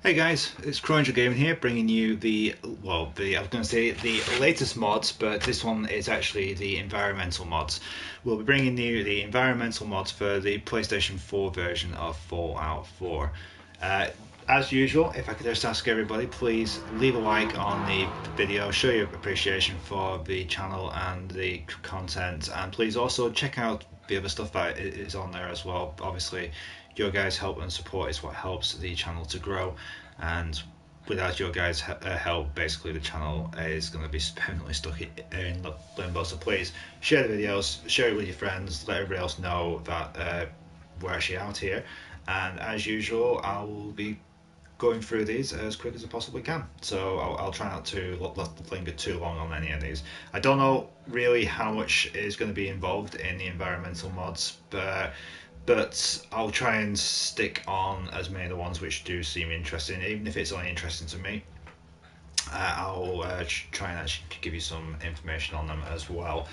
Hey guys, it's Croninger Gaming here, bringing you I was going to say the latest mods, but this one is actually the environmental mods. We'll be bringing you the environmental mods for the PlayStation 4 version of Fallout 4. Uh, as usual, if I could just ask everybody, please leave a like on the video, show your appreciation for the channel and the content, and please also check out the other stuff that is on there as well. Obviously, your guys' help and support is what helps the channel to grow, and without your guys' help, basically the channel is going to be permanently stuck in limbo. So please share the videos, share it with your friends, let everybody else know that we're actually out here. And as usual, I will be going through these as quick as I possibly can. So I'll try not to linger too long on any of these. I don't know really how much is going to be involved in the environmental mods, but I'll try and stick on as many of the ones which do seem interesting, even if it's only interesting to me. I'll try and actually give you some information on them as well.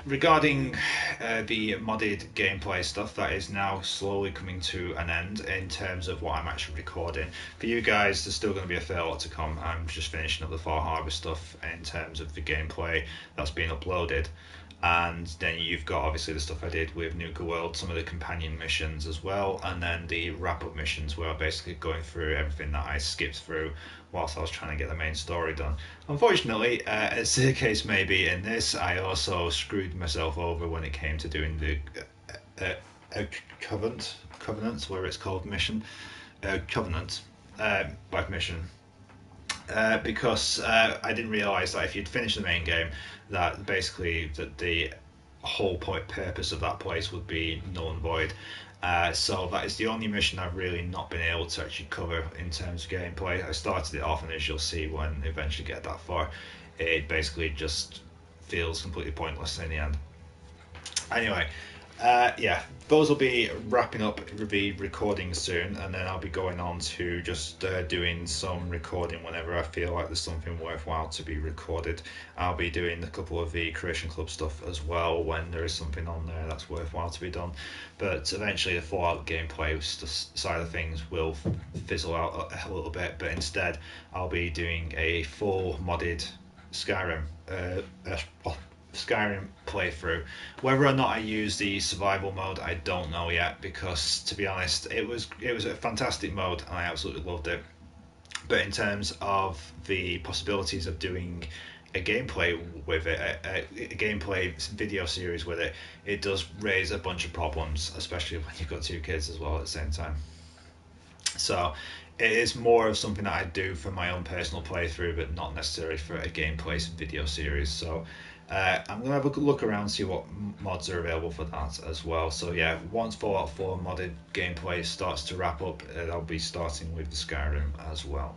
Regarding the modded gameplay stuff, that is now slowly coming to an end in terms of what I'm actually recording. For you guys, there's still going to be a fair lot to come. I'm just finishing up the Far Harbor stuff in terms of the gameplay that's being uploaded. And then you've got obviously the stuff I did with Nuka World, some of the companion missions as well, and then the wrap-up missions where I'm basically going through everything that I skipped through whilst I was trying to get the main story done. Unfortunately, as the case may be in this, I also screwed myself over when it came to doing the Covenant, where it's called mission, Covenant, like mission. Because I didn't realise that if you'd finished the main game, that basically that the whole purpose of that place would be null and void. So that is the only mission I've really not been able to actually cover in terms of gameplay. I started it off, and as you'll see when I eventually get that far, it basically just feels completely pointless in the end. Anyway, yeah, those will be wrapping up the recording soon, and then I'll be going on to just doing some recording whenever I feel like there's something worthwhile to be recorded. I'll be doing a couple of the Creation Club stuff as well when there is something on there that's worthwhile to be done. But eventually the Fallout gameplay side of things will fizzle out a little bit, but instead I'll be doing a full modded Skyrim Skyrim playthrough. Whether or not I use the survival mode, I don't know yet, because to be honest, it was a fantastic mode and I absolutely loved it. But in terms of the possibilities of doing a gameplay with it, a gameplay video series with it, it does raise a bunch of problems, especially when you've got two kids as well at the same time. So it is more of something that I do for my own personal playthrough, but not necessarily for a gameplay video series. So I'm going to have a look around, see what mods are available for that as well. So yeah, once Fallout 4 modded gameplay starts to wrap up, I'll be starting with the Skyrim as well.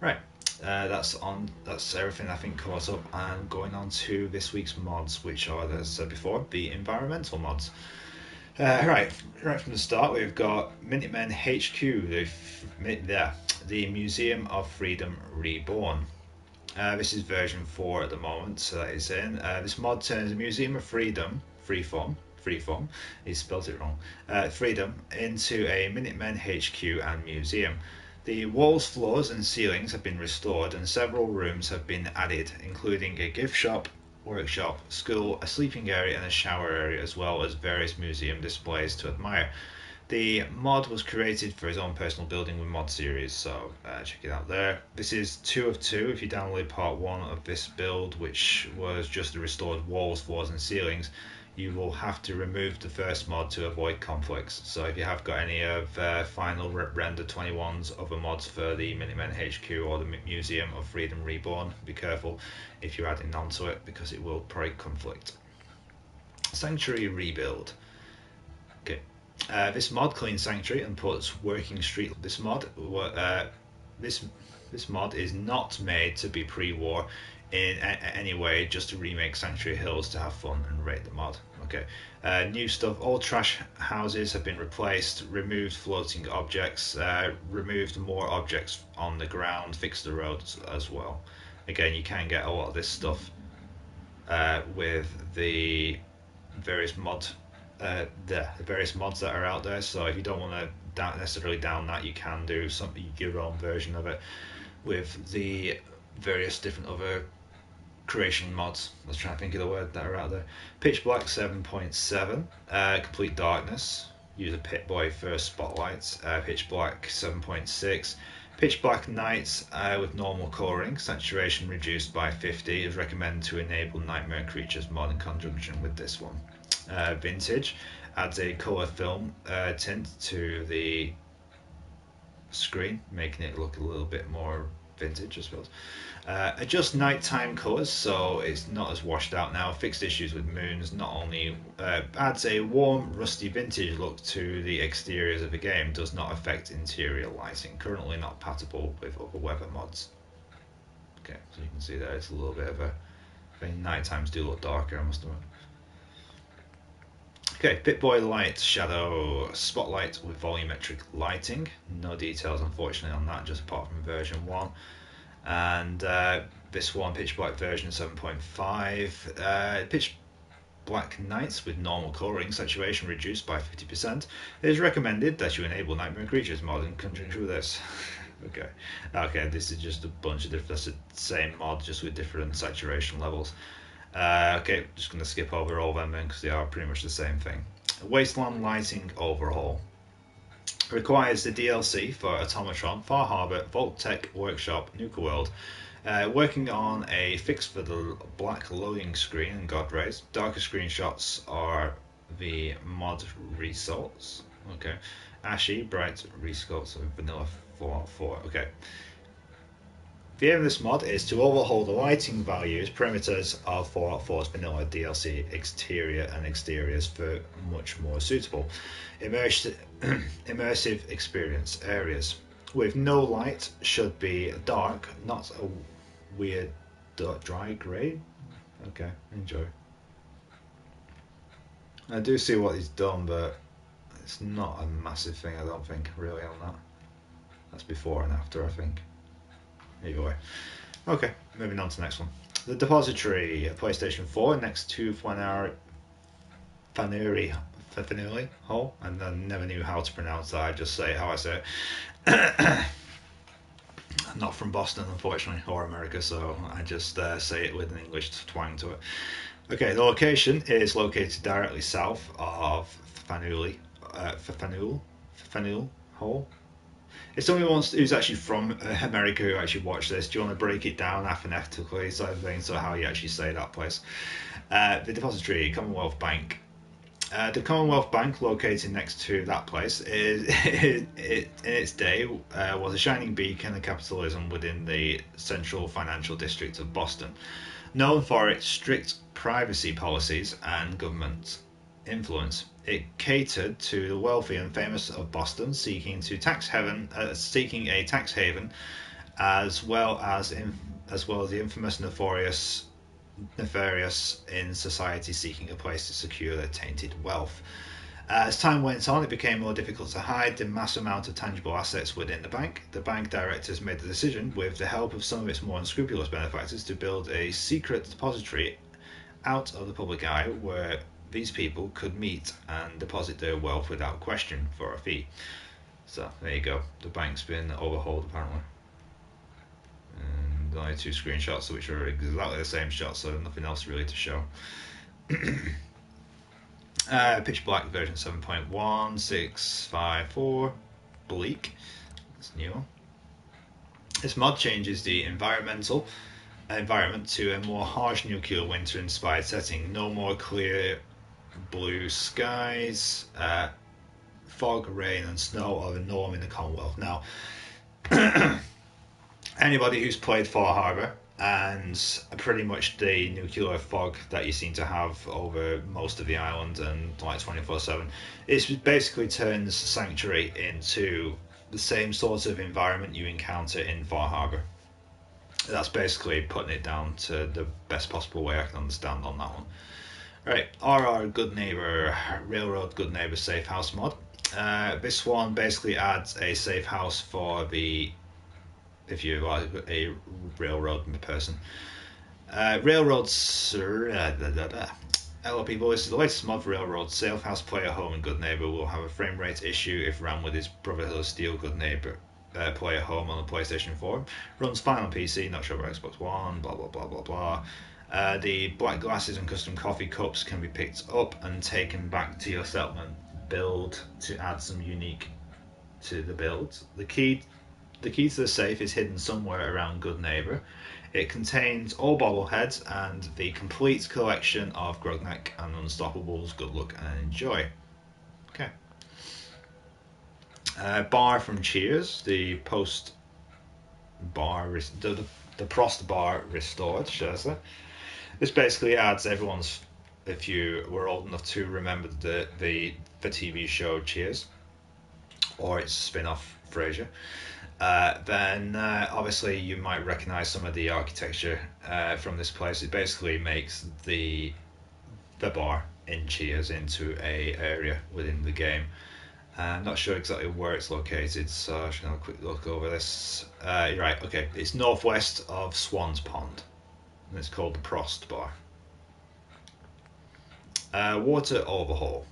Right, that's everything I think caught up, and going on to this week's mods, which are, as I said before, the environmental mods. Right from the start, we've got Minutemen HQ, the Museum of Freedom Reborn. This is version 4 at the moment, so that is in. This mod turns the Museum of Freeform, he spelled it wrong, Freedom, into a Minutemen HQ and museum. The walls, floors and ceilings have been restored, and several rooms have been added, including a gift shop, workshop, school, a sleeping area and a shower area, as well as various museum displays to admire. The mod was created for his own personal building with mod series, so check it out there. This is 2 of 2 if you download part 1 of this build, which was just the restored walls, floors and ceilings. You will have to remove the first mod to avoid conflicts. So if you have got any of final render 21s other mods for the Minutemen HQ or the Museum of Freedom Reborn, be careful if you're adding onto it, because it will probably conflict. Sanctuary Rebuild. Okay. This mod cleans Sanctuary and puts working street. This mod is not made to be pre-war in any way, just to remake Sanctuary Hills to have fun and rate the mod. Okay. New stuff: all trash houses have been replaced, removed floating objects, removed more objects on the ground, fixed the roads as well. Again, you can get a lot of this stuff with the various mod the various mods that are out there. So if you don't want to necessarily down that, you can do your own version of it with the various different other creation mods. Let's try to think of the word that are out there. Pitch Black 7.7, Complete Darkness. Use a Pip-Boy for spotlights. Pitch Black 7.6. Pitch Black Nights with normal colouring, saturation reduced by 50 is recommended to enable Nightmare Creatures mod in conjunction with this one. Vintage adds a colour film tint to the screen, making it look a little bit more vintage, I suppose. Adjust nighttime colours so it's not as washed out now. Fixed issues with moons. Not only adds a warm, rusty vintage look to the exteriors of the game, does not affect interior lighting. Currently not compatible with other weather mods. Okay, so you can see there it's a little bit of a thing. Night times do look darker, I must admit. Okay, Pip-Boy Light Shadow Spotlight with volumetric lighting. No details unfortunately on that, just apart from version 1. And this one, Pitch Black version 7.5. Pitch Black Nights with normal colouring, saturation reduced by 50%. It is recommended that you enable Nightmare Creatures mod in conjunction with this. Okay, this is just a bunch of different, that's the same mod just with different saturation levels. Okay, just going to skip over all of them then because they are pretty much the same thing. Wasteland Lighting Overhaul. Requires the DLC for Automatron, Far Harbor, Vault Tech Workshop, Nuka World. Working on a fix for the black loading screen and God Rays. Darker screenshots are the mod results. Okay. Ashy, bright results of vanilla 4. Okay. The aim of this mod is to overhaul the lighting values, perimeters of 4.4's vanilla DLC exterior and exteriors for much more suitable immersive experience areas. With no light, should be dark, not a weird dry grey. Okay, enjoy. I do see what he's done, but it's not a massive thing, I don't think, really, on that. That's before and after, I think. Either way. Okay, moving on to the next one. The Depository, PlayStation 4, next to Fanuri Hall, and I never knew how to pronounce that, I just say how I say it. I'm not from Boston, unfortunately, or America, so I just say it with an English twang to it. Okay, the location is located directly south of Faneuil Hall. If someone who's actually from America who actually watched this, do you want to break it down phonetically, sort of thing, so how you actually say that place? The Depository, Commonwealth Bank. The Commonwealth Bank, located next to that place, in its day was a shining beacon of capitalism within the central financial district of Boston, known for its strict privacy policies and government influence. It catered to the wealthy and famous of Boston, seeking a tax haven, as well as the infamous nefarious in society seeking a place to secure their tainted wealth. As time went on, it became more difficult to hide the mass amount of tangible assets within the bank. The bank directors made the decision, with the help of some of its more unscrupulous benefactors, to build a secret depository out of the public eye where these people could meet and deposit their wealth without question for a fee. So there you go. The bank's been overhauled apparently. And only 2 screenshots which are exactly the same shot, so nothing else really to show. Pitch Black version 7.1654. Bleak. That's a new one. This mod changes the environment to a more harsh nuclear winter inspired setting. No more clear blue skies. Fog, rain and snow are the norm in the Commonwealth. Now, anybody who's played Far Harbor and pretty much the nuclear fog that you seem to have over most of the island and like 24/7, it basically turns Sanctuary into the same sort of environment you encounter in Far Harbor. That's basically putting it down to the best possible way I can understand on that one. Right, RR Good Neighbor, Railroad Good Neighbor Safe House mod. This one basically adds a safe house for if you are a railroad person. Hello people, this is the latest mod for Railroad. Safe House Player Home and Good Neighbor will have a frame rate issue if ran with his Brotherhood of Steel Good Neighbor Player Home on the PlayStation 4. Runs fine on PC, not sure about Xbox One, blah blah blah blah blah. The black glasses and custom coffee cups can be picked up and taken back to your settlement build to add some unique to the build. The key to the safe is hidden somewhere around Good Neighbor. It contains all bobbleheads and the complete collection of Grognak and Unstoppables. Good luck and enjoy. Okay. Bar from Cheers, the post bar, the Prost bar restored, should I say. This basically adds everyone's, if you were old enough to remember the TV show Cheers, or its spin-off Frasier. Then obviously you might recognize some of the architecture from this place. It basically makes the bar in Cheers into a area within the game. I'm not sure exactly where it's located, so I should have a quick look over this. Right, okay, it's northwest of Swans Pond, and it's called the Prost Bar. Water overhaul.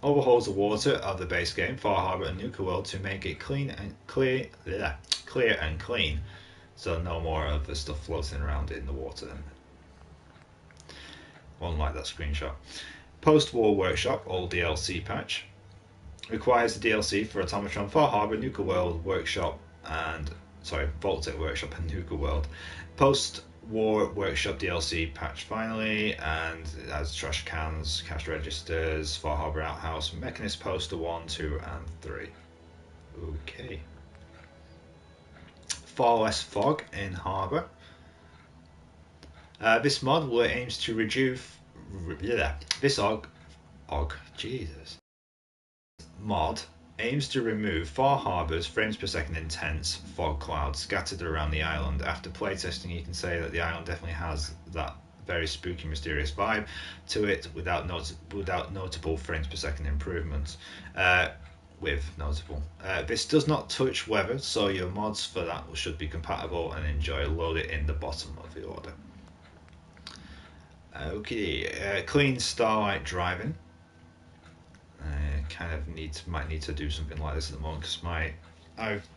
Overhauls the water of the base game, Far Harbor and Nuka World to make it clear and clean, so no more of the stuff floating around in the water. Won't like that screenshot. Post-war workshop, old DLC patch. Requires the DLC for Automatron, Far Harbor, Nuka World, Workshop, and Voltec Workshop and Nuka World. Post-war workshop DLC patch finally, and it has trash cans, cash registers, Far Harbor Outhouse, Mechanist Poster 1, 2, and 3. Okay. Far less fog in Harbor. This mod aims to reduce. Jesus. Mod aims to remove Far Harbor's frames per second intense fog clouds scattered around the island. After playtesting, you can say that the island definitely has that very spooky, mysterious vibe to it without notable frames per second improvements. This does not touch weather, so your mods for that should be compatible and enjoy. Load it in the bottom of the order. Okay, clean Starlight driving. Might need to do something like this at the moment because I've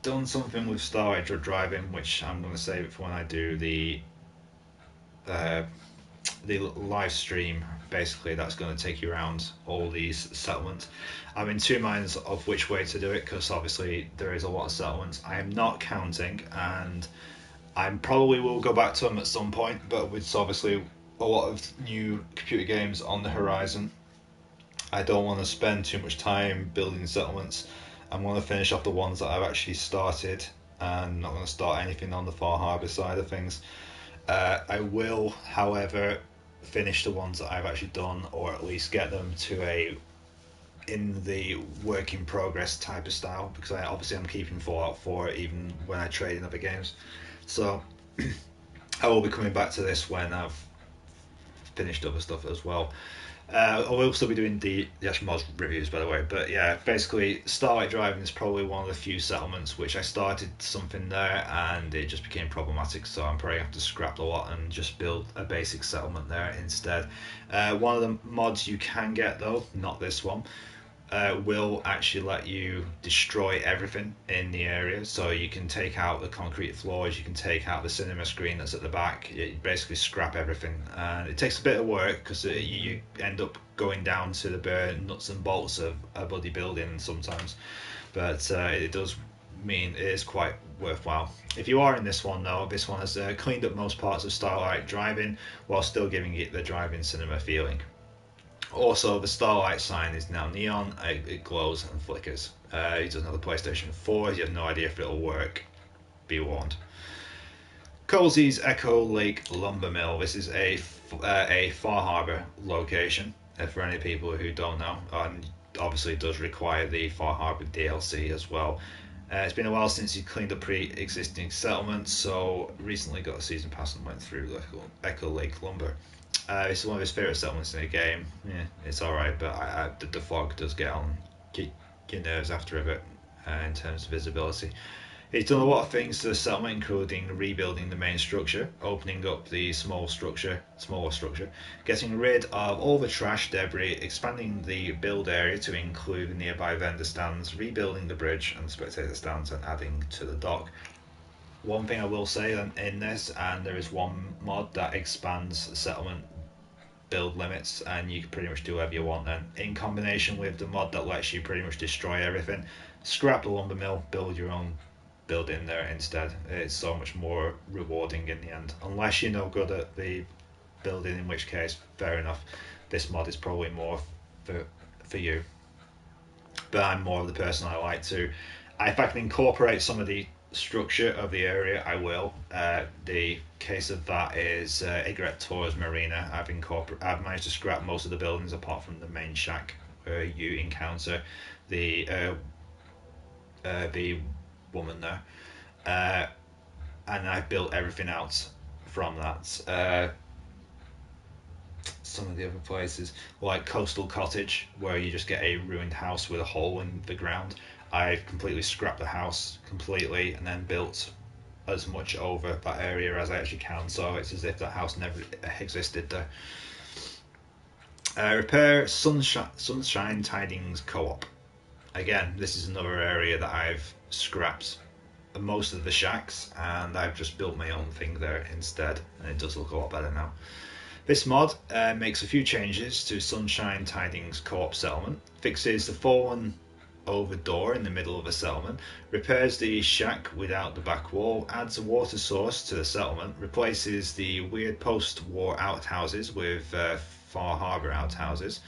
done something with Starlight driving, which I'm going to save it for when I do the live stream. Basically, that's going to take you around all these settlements. I'm in two minds of which way to do it because obviously there is a lot of settlements. I am not counting, and I probably will go back to them at some point, but with obviously a lot of new computer games on the horizon, I don't want to spend too much time building settlements. I'm going to finish off the ones that I've actually started, and not going to start anything on the Far Harbor side of things. I will, however, finish the ones that I've actually done, or at least get them to in the work in progress type of style, because I'm keeping Fallout 4 even when I trade in other games. So I will be coming back to this when I've finished other stuff as well. I will still be doing the actual mods reviews, by the way. But yeah, basically, Starlight Driving is probably one of the few settlements which I started something there and it just became problematic. So I'm probably going to have to scrap a lot and just build a basic settlement there instead. One of the mods you can get, though, not this one, will actually let you destroy everything in the area. So you can take out the concrete floors, you can take out the cinema screen that's at the back, you basically scrap everything. And it takes a bit of work because you end up going down to the bare nuts and bolts of a bloody building sometimes. But it does mean it is quite worthwhile. If you are in this one though, this one has cleaned up most parts of Starlight Driving while still giving it the drive-in cinema feeling. Also, the Starlight sign is now neon, it glows and flickers. He doesn't have the PlayStation 4, you have no idea if it'll work. Be warned. Cozy's Echo Lake Lumber Mill. This is a Far Harbor location, for any people who don't know, and obviously does require the Far Harbor DLC as well. It's been a while since he cleaned up pre-existing settlements, so recently got a season pass and went through Echo Lake Lumber. This is one of his favourite settlements in the game. Yeah, it's alright, but the fog does get on your nerves after a bit in terms of visibility. He's done a lot of things to the settlement, including rebuilding the main structure, opening up the smaller structure, getting rid of all the trash debris, expanding the build area to include nearby vendor stands, rebuilding the bridge and spectator stands, and adding to the dock. One thing I will say in this, and there is one mod that expands settlement build limits, and you can pretty much do whatever you want then. In combination with the mod that lets you pretty much destroy everything, scrap the lumber mill, build your own building there instead. It's so much more rewarding in the end. Unless you're no good at the building, in which case, fair enough. This mod is probably more for you. But I'm more of the person I like to. If I can incorporate some of the structure of the area, I will. The case of that is Igret Torres Marina. I've managed to scrap most of the buildings apart from the main shack where you encounter the woman there, and I've built everything out from that. Some of the other places, like Coastal Cottage, where you just get a ruined house with a hole in the ground, I've completely scrapped the house completely and then built as much over that area as I actually can, so it's as if that house never existed there. Repair Sunshine Tidings Co-op. Again, this is another area that I've scrapped most of the shacks and I've just built my own thing there instead, and it does look a lot better now. This mod makes a few changes to Sunshine Tidings Co-op settlement, fixes the fallen over door in the middle of a settlement, repairs the shack without the back wall, adds a water source to the settlement, replaces the weird post-war outhouses with Far Harbour outhouses.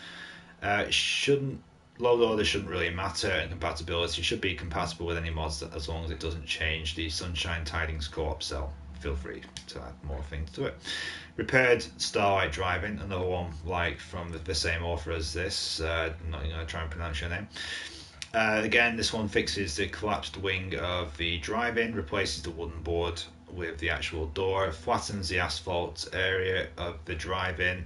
Load order shouldn't really matter, and compatibility should be compatible with any mods as long as it doesn't change the Sunshine Tidings Co-op cell. Feel free to add more things to it. Repaired Starlight Driving, another one like from the same author as this. I'm not going to try and pronounce your name. Again, this one fixes the collapsed wing of the drive-in, replaces the wooden board with the actual door, flattens the asphalt area of the drive-in.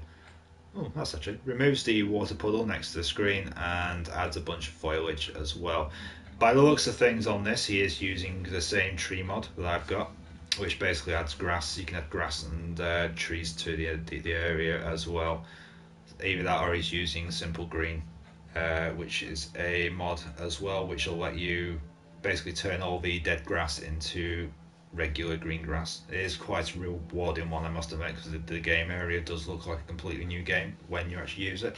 Oh, that's actually removes the water puddle next to the screen and adds a bunch of foliage as well. By the looks of things on this, he is using the same tree mod that I've got, which basically adds grass. You can add grass and trees to the area as well. Either that or he's using Simple Green, which is a mod as well, which will let you basically turn all the dead grass into regular green grass. It is quite a rewarding one, I must admit, because the game area does look like a completely new game when you actually use it.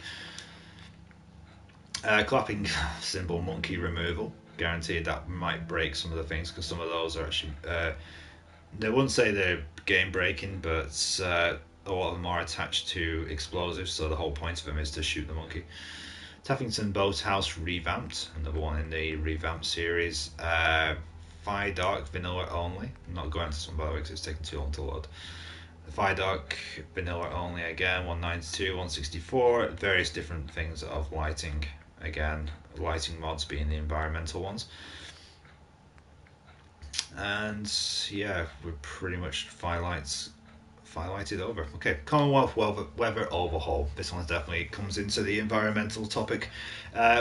Clapping symbol monkey removal. Guaranteed that might break some of the things, because some of those are actually they wouldn't say they're game breaking, but a lot of them are attached to explosives, so the whole point of them is to shoot the monkey. Taffington Boathouse revamped, another one in the revamp series. Fire Dark Vanilla only. I'm not going to some by the way because it's taking too long to load. Fire Dark Vanilla only again, 192, 164, various different things of lighting. Again, lighting mods being the environmental ones. And yeah, we're pretty much firelighted over. Okay, Commonwealth weather overhaul. This one definitely comes into the environmental topic.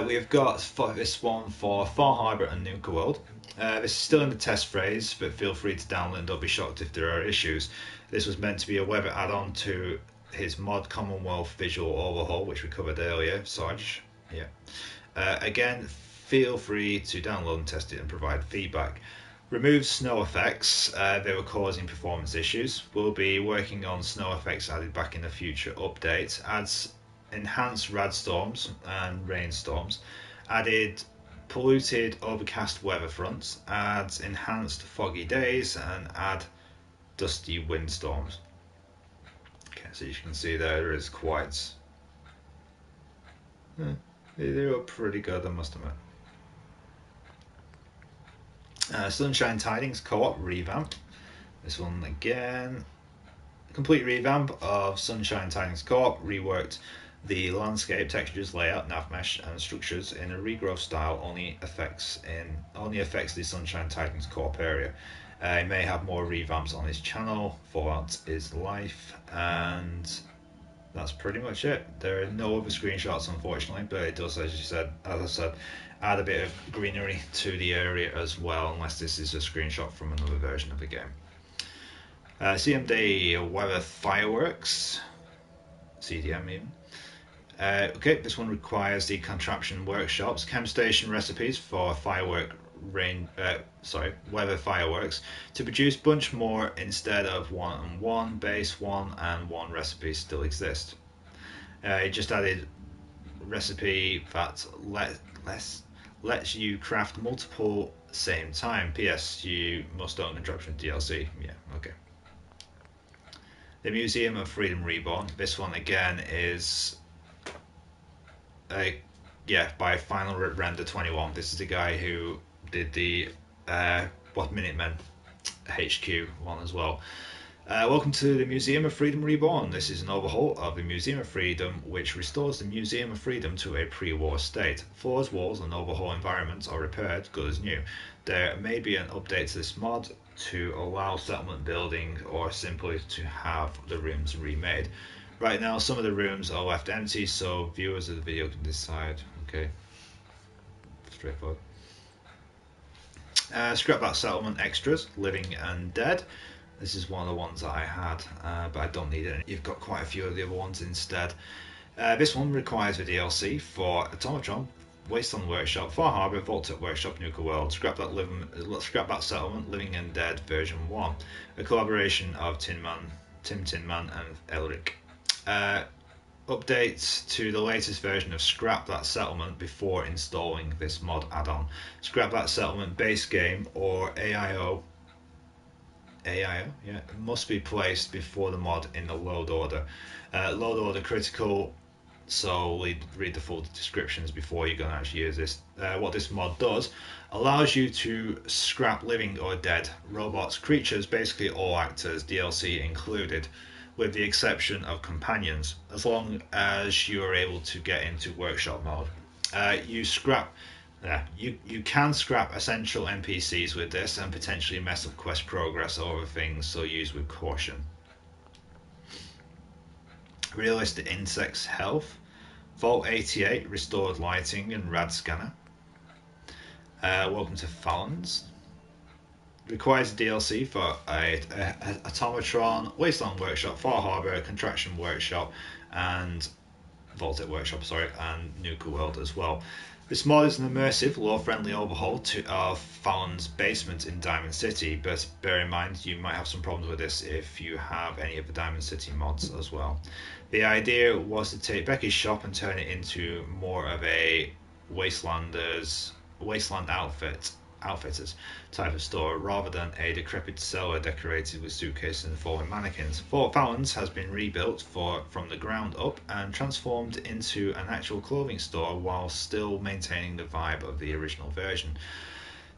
We've got this one for Far Harbour and Nuka World. This is still in the test phase, but feel free to download and don't be shocked if there are issues. This was meant to be a weather add-on to his mod Commonwealth Visual Overhaul, which we covered earlier. Sarge, yeah. Again, feel free to download and test it and provide feedback. Removes snow effects. They were causing performance issues. We'll be working on snow effects added back in the future update. Adds enhanced rad storms and rainstorms. Added polluted overcast weather fronts. Adds enhanced foggy days and add dusty windstorms. Okay, so you can see there is quite. They were pretty good, I must admit. Sunshine Tidings Co-op revamp. This one again, complete revamp of Sunshine Tidings Co-op. Reworked the landscape, textures, layout, nav mesh, and structures in a regrowth style. Only affects the Sunshine Tidings Co-op area. He may have more revamps on his channel. Fallout is life, and that's pretty much it. There are no other screenshots, unfortunately, but it does, as I said, add a bit of greenery to the area as well, unless this is a screenshot from another version of the game. CMD weather fireworks, CDM even. Okay, this one requires the contraption workshops, chem station recipes for weather fireworks to produce bunch more instead of 1 and 1. Base 1 and 1 recipes still exist. It just added recipe that lets you craft multiple same time. P.S. You must own contraption DLC. Yeah, okay. The Museum of Freedom Reborn. This one again is by Final Render 21. This is the guy who did the Minutemen HQ one as well. Welcome to the Museum of Freedom Reborn. This is an overhaul of the Museum of Freedom, which restores the Museum of Freedom to a pre-war state. Floors, walls, and overhaul environments are repaired, good as new. There may be an update to this mod to allow settlement building, or simply to have the rooms remade. Right now, some of the rooms are left empty, so viewers of the video can decide. Okay, straightforward. Scrap that settlement extras, living and dead. This is one of the ones that I had, but I don't need it. You've got quite a few of the other ones instead. This one requires a DLC for Automatron, Wasteland Workshop, Far Harbor, Vault Workshop, Nuka World. Scrap that settlement, Living and Dead version 1. A collaboration of Tim Tinman and Elric. Updates to the latest version of Scrap That Settlement before installing this mod add-on. Scrap That Settlement base game or AIO, must be placed before the mod in the load order. Load order critical, so read the full descriptions before you're going to actually use this. What this mod does, allows you to scrap living or dead robots, creatures, basically all actors, DLC included, with the exception of companions, as long as you are able to get into workshop mode. You can scrap essential NPCs with this and potentially mess up quest progress or other things, so use with caution. Realistic insects health. Vault 88 restored lighting and rad scanner. Welcome to Fallons. Requires DLC for a Automatron, Wasteland Workshop, Far Harbor, Contraction Workshop, and Vault Workshop, and Nuka World as well. This mod is an immersive, lore-friendly overhaul of Fallon's basement in Diamond City, but bear in mind you might have some problems with this if you have any of the Diamond City mods as well. The idea was to take Becky's shop and turn it into more of a wasteland outfitters type of store rather than a decrepit cellar decorated with suitcases and fallen mannequins. Fort Fallons has been rebuilt from the ground up and transformed into an actual clothing store while still maintaining the vibe of the original version.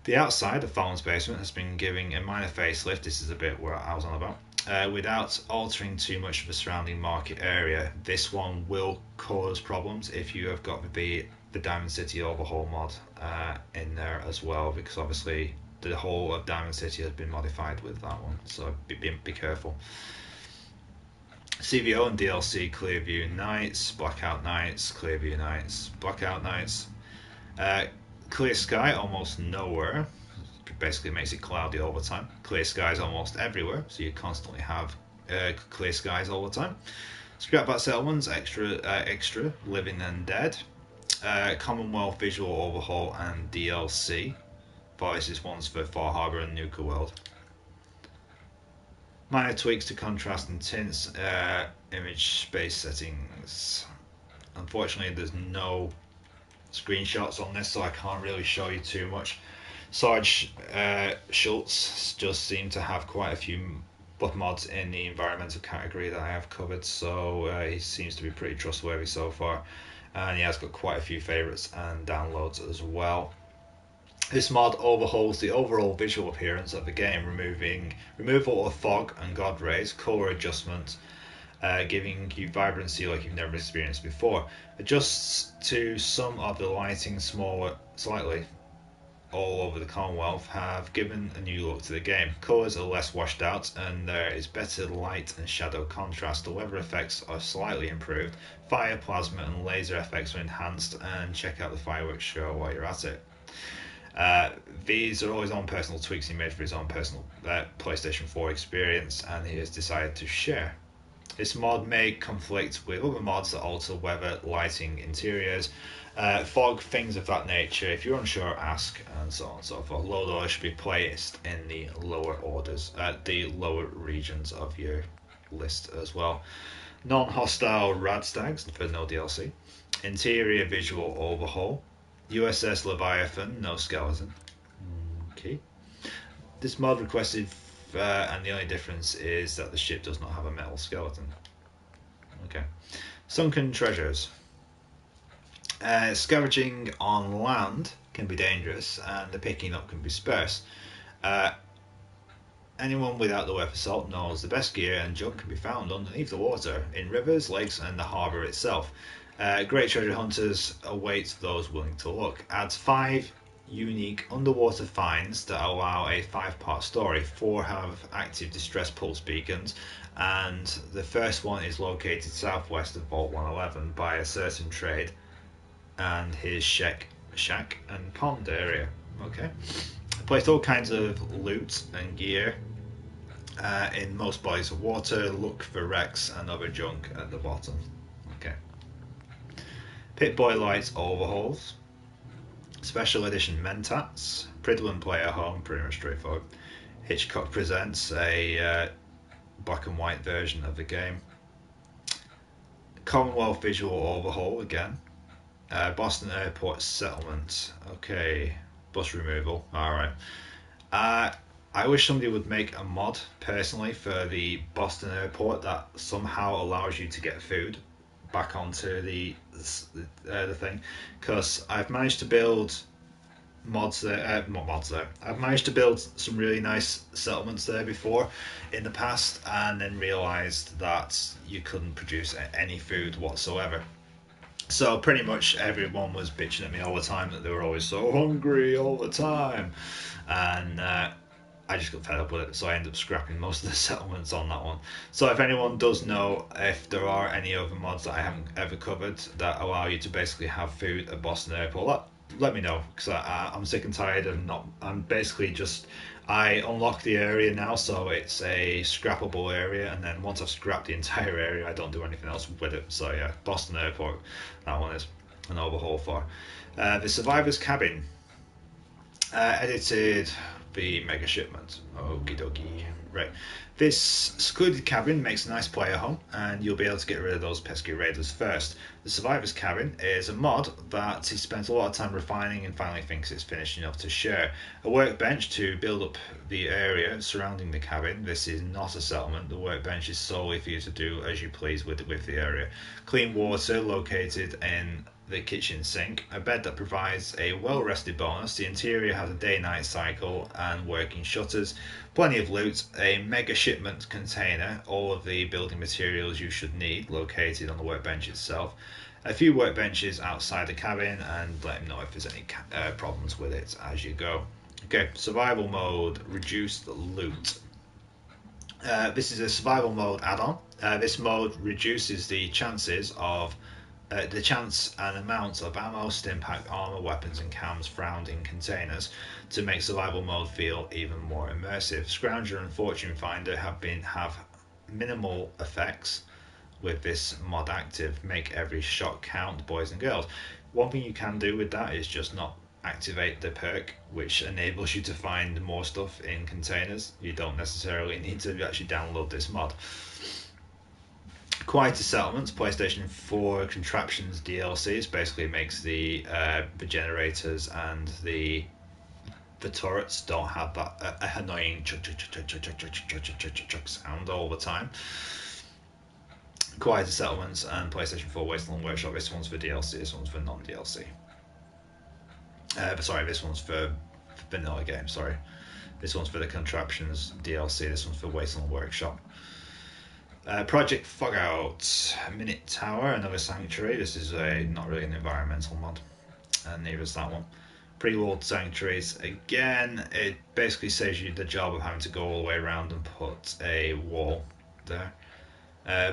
The outside of Fallon's basement has been given a minor facelift. This is a bit where I was on about. Without altering too much of the surrounding market area. This one will cause problems if you have got the Diamond City overhaul mod in there as well, because obviously the whole of Diamond City has been modified with that one, so be careful. CVO and DLC Clearview Nights, Blackout Nights, Clearview Nights, Blackout Nights. Clear sky almost nowhere, basically makes it cloudy all the time. Clear skies almost everywhere, so you constantly have clear skies all the time. Scrap That Settlements, extra, Living and Dead. Commonwealth visual overhaul and DLC. This is ones for Far Harbor and Nuka World. Minor tweaks to contrast and tints, image space settings. Unfortunately, there's no screenshots on this, so I can't really show you too much. Sarge Schultz just seemed to have quite a few mods in the environmental category that I have covered, so he seems to be pretty trustworthy so far. And he has got quite a few favourites and downloads as well. This mod overhauls the overall visual appearance of the game, removal of fog and god rays, colour adjustment, giving you vibrancy like you've never experienced before. Adjusts to some of the lighting slightly. all over the Commonwealth have given a new look to the game. Colours are less washed out and there is better light and shadow contrast. The weather effects are slightly improved. Fire, plasma and laser effects are enhanced, and check out the fireworks show while you're at it. These are all his own personal tweaks he made for his own personal PlayStation 4 experience, and he has decided to share. This mod may conflict with other mods that alter weather, lighting, interiors, fog, things of that nature. If you're unsure, ask, and so on and so forth. Load orders should be placed in the lower orders, the lower regions of your list as well. Non-hostile radstags for no DLC. Interior visual overhaul. USS Leviathan, no skeleton. Okay. This mod requested, and the only difference is that the ship does not have a metal skeleton. Okay. Sunken treasures. Scavenging on land can be dangerous, and the picking up can be sparse. Anyone without the weather salt knows the best gear and junk can be found underneath the water, in rivers, lakes, and the harbour itself. Great treasure hunters await those willing to look. Adds 5 unique underwater finds that allow a 5-part story. 4 have active distress pulse beacons, and the first one is located southwest of Vault 111 by a certain trade and his shack and pond area. Okay. Placed all kinds of loot and gear in most bodies of water. Look for wrecks and other junk at the bottom. Okay. Pit-Boy Lights overhauls. Special edition Mentats. Pridlin player home, pretty much straightforward. Hitchcock presents a black and white version of the game. Commonwealth visual overhaul again. Boston Airport settlement. Okay. Bus removal. Alright. I wish somebody would make a mod personally for the Boston Airport that somehow allows you to get food back onto the thing, because I've managed to build mods there, not mods there. I've managed to build some really nice settlements there before in the past, and then realised that you couldn't produce any food whatsoever. So pretty much everyone was bitching at me all the time that they were always so hungry all the time, and I just got fed up with it, so I ended up scrapping most of the settlements on that one. So if anyone does know if there are any other mods that I haven't ever covered that allow you to basically have food at Boston Airport, let me know, because I'm sick and tired of not. I'm basically just. I unlock the area now, so it's a scrappable area, and then once I've scrapped the entire area, I don't do anything else with it. So yeah, Boston Airport, that one is an overhaul for. The Survivor's Cabin, edited the Mega Shipment. Okie dokie. Right. This secluded cabin makes a nice player home, and you'll be able to get rid of those pesky raiders first. The Survivor's Cabin is a mod that he spent a lot of time refining and finally thinks it's finished enough to share. A workbench to build up the area surrounding the cabin. This is not a settlement. The workbench is solely for you to do as you please with the area. Clean water located in the kitchen sink, a bed that provides a well-rested bonus. The interior has a day-night cycle and working shutters, plenty of loot, a mega shipment container, all of the building materials you should need located on the workbench itself, a few workbenches outside the cabin, and let him know if there's any problems with it as you go. Okay, survival mode, reduced loot. This is a survival mode add-on. This mode reduces the chances of the chance and amount of ammo, stimpack, armor, weapons, and cams found in containers to make survival mode feel even more immersive. Scrounger and Fortune Finder have minimal effects with this mod active. Make every shot count, boys and girls. One thing you can do with that is just not activate the perk, which enables you to find more stuff in containers. You don't necessarily need to actually download this mod. Quieter Settlements, PlayStation 4 Contraptions DLCs, basically makes the generators and the turrets don't have that annoying sound all the time. Quieter Settlements and PlayStation 4 Wasteland Workshop. This one's for DLC, this one's for non-DLC. Sorry, this one's for vanilla game, sorry. This one's for the Contraptions DLC, this one's for Wasteland Workshop. Project Fogout, Minute Tower, another sanctuary. This is not really an environmental mod, and neither is that one. Pre-walled sanctuaries, again, it basically saves you the job of having to go all the way around and put a wall there.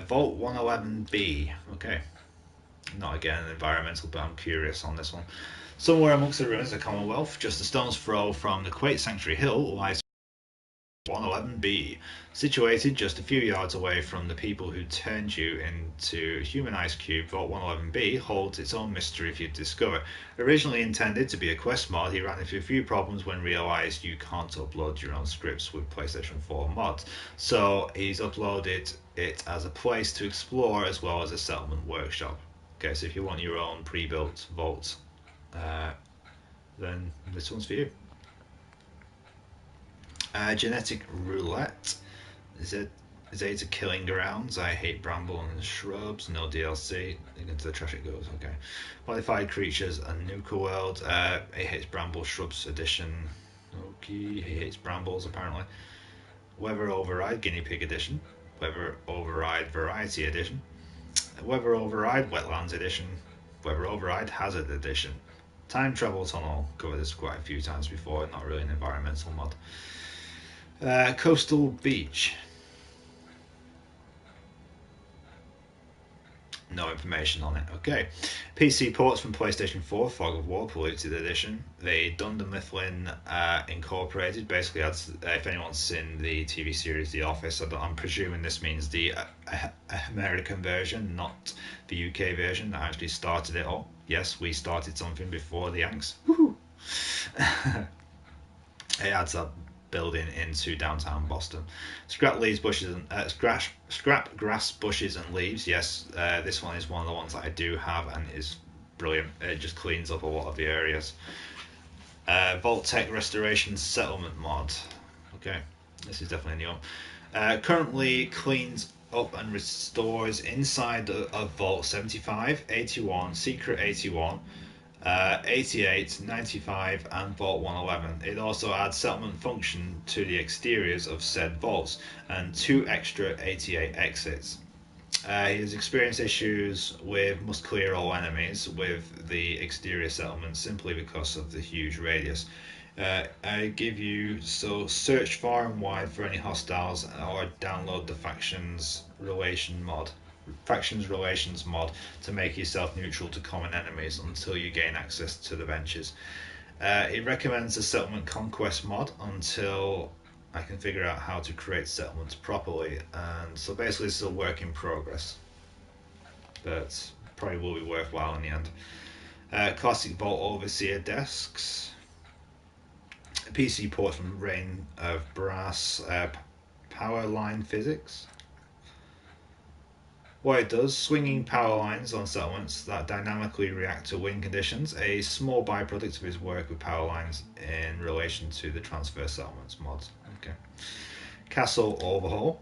Vault 111B, okay. Not again an environmental, but I'm curious on this one. Somewhere amongst the ruins of the Commonwealth, just a stone's throw from the Quake Sanctuary Hill, lies 111B, situated just a few yards away from the people who turned you into human ice cube. Vault 111B holds its own mystery for you to discover. Originally intended to be a quest mod, he ran into a few problems when realised you can't upload your own scripts with PlayStation 4 mods. So he's uploaded it as a place to explore as well as a settlement workshop. Okay, so if you want your own pre-built vault, then this one's for you. Genetic roulette. Zeta killing grounds. I hate bramble and shrubs. No DLC. Into the trash it goes. Okay. Modified creatures. A Nuka world. He hates bramble shrubs edition. Okay. He hates brambles apparently. Weather override guinea pig edition. Weather override variety edition. Weather override wetlands edition. Weather override hazard edition. Time travel tunnel. Covered this quite a few times before. Not really an environmental mod. Coastal beach. No information on it. Okay. PC ports from PlayStation 4, Fog of War, Polluted Edition. The Dunder Mifflin Incorporated. Basically, if anyone's seen the TV series The Office, I'm presuming this means the American version, not the UK version that actually started it all. Yes, we started something before the Yanks. Woohoo! It adds up building into downtown Boston. Scrap grass, bushes and leaves. Yes, this one is one of the ones that I do have and is brilliant. It just cleans up a lot of the areas. Vault Tech Restoration Settlement mod. Okay, this is definitely a new one. Currently cleans up and restores inside of Vault 75, 81, Secret 81, 88, 95 and Vault 111. It also adds settlement function to the exteriors of said vaults and 2 extra 88 exits. He has experienced issues with must clear all enemies with the exterior settlement simply because of the huge radius. I give you search far and wide for any hostiles or download the factions relations mod to make yourself neutral to common enemies until you gain access to the benches. It recommends a settlement conquest mod until I can figure out how to create settlements properly, and so basically this is a work in progress, but probably will be worthwhile in the end. Classic Vault Overseer desks. A PC port from Reign of Brass. Power line physics. What it does, swinging power lines on settlements that dynamically react to wind conditions, a small byproduct of his work with power lines in relation to the transfer settlements mods. Okay. Castle overhaul.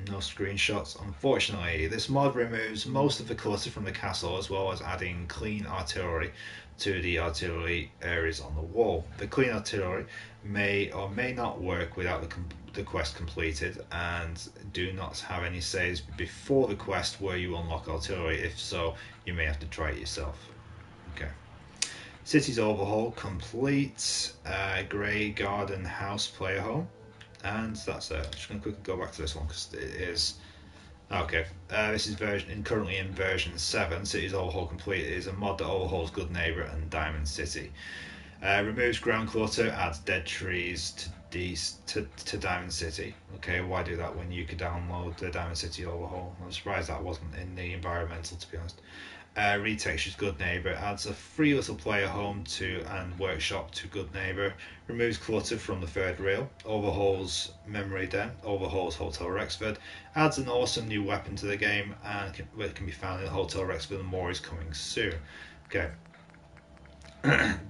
No screenshots. Unfortunately, this mod removes most of the clutter from the castle as well as adding clean artillery to the artillery areas on the wall. The clean artillery may or may not work without the quest completed, and do not have any saves before the quest where you unlock artillery. If so, you may have to try it yourself. Okay. City's overhaul complete. Grey Garden House player home. And that's it. I'm just going to quickly go back to this one because it is okay. This is currently in version 7. City's overhaul complete. It is a mod that overhauls Good Neighbor and Diamond City. Removes ground clutter, adds dead trees to Diamond City. Okay, why do that when you could download the Diamond City overhaul? I'm surprised that wasn't in the environmental, to be honest. Retextures Good Neighbor, adds a free little player home and workshop to Good Neighbor, removes clutter from the third rail, overhauls Memory Den, overhauls Hotel Rexford, adds an awesome new weapon to the game, and it can be found in Hotel Rexford, and more is coming soon. Okay.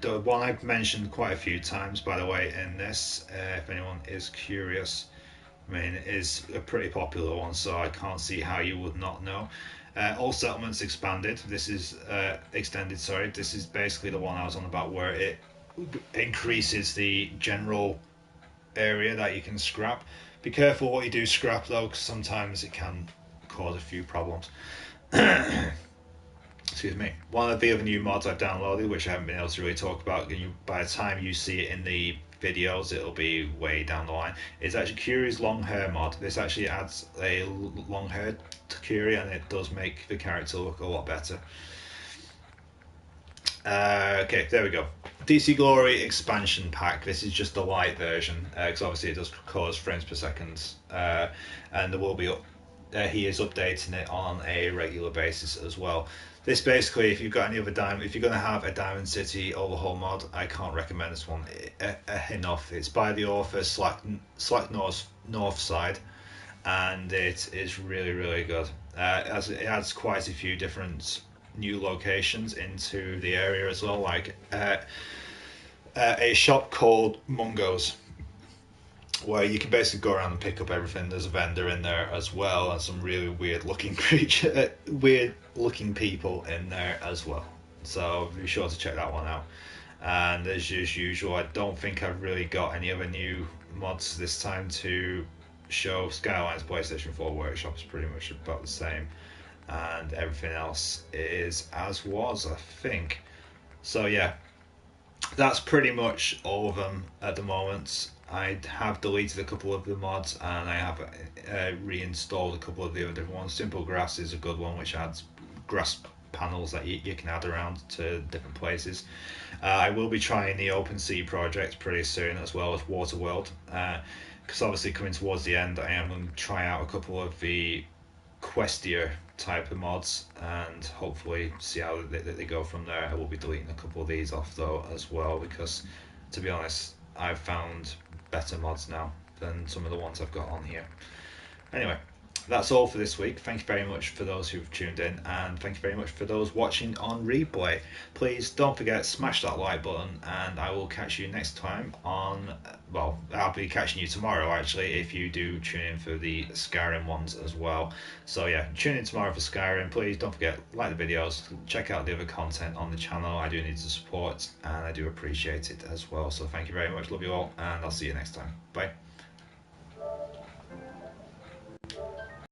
The one I've mentioned quite a few times, by the way, in this, if anyone is curious, I mean, it is a pretty popular one, so I can't see how you would not know. All settlements expanded. This is extended. Sorry, this is basically the one I was on about, where it increases the general area that you can scrap. Be careful what you do scrap though, because sometimes it can cause a few problems. Excuse excuse me, one of the other new mods I've downloaded, which I haven't been able to really talk about, and by the time you see it in the videos, it'll be way down the line. It's actually Curie's long hair mod. This actually adds a long hair to Curie, and it does make the character look a lot better. Okay, there we go. DC Glory expansion pack. This is just the light version, because obviously it does cause frames per second, and there will be he is updating it on a regular basis as well. This basically, if you've got any other diamond, if you're going to have a Diamond City overhaul mod, I can't recommend this one enough. It's by the author Slack North Side, and it is really good. It adds quite a few different new locations into the area as well, like a shop called Mungo's, where you can basically go around and pick up everything. There's a vendor in there as well, and some really weird looking weird looking people in there as well. So be sure to check that one out. And as usual, I don't think I've really got any other new mods this time to show. Skyline's PlayStation 4 Workshop is pretty much about the same, and everything else is as was, I think. So yeah, that's pretty much all of them at the moment. I have deleted a couple of the mods, and I have reinstalled a couple of the other different ones. Simple Grass is a good one, which adds grass panels that you can add around to different places. I will be trying the Open Sea project pretty soon, as well as Waterworld, because obviously coming towards the end, I am going to try out a couple of the Questia type of mods, and hopefully see how they go from there. I will be deleting a couple of these off though as well, because to be honest, I've found better mods now than some of the ones I've got on here. Anyway, that's all for this week. Thank you very much for those who've tuned in, and thank you very much for those watching on replay. Please don't forget, smash that like button, and I will catch you next time on, well, I'll be catching you tomorrow actually, if you do tune in for the Skyrim ones as well. So yeah, tune in tomorrow for Skyrim. Please don't forget, like the videos, check out the other content on the channel. I do need the support, and I do appreciate it as well. So thank you very much, love you all, and I'll see you next time. Bye.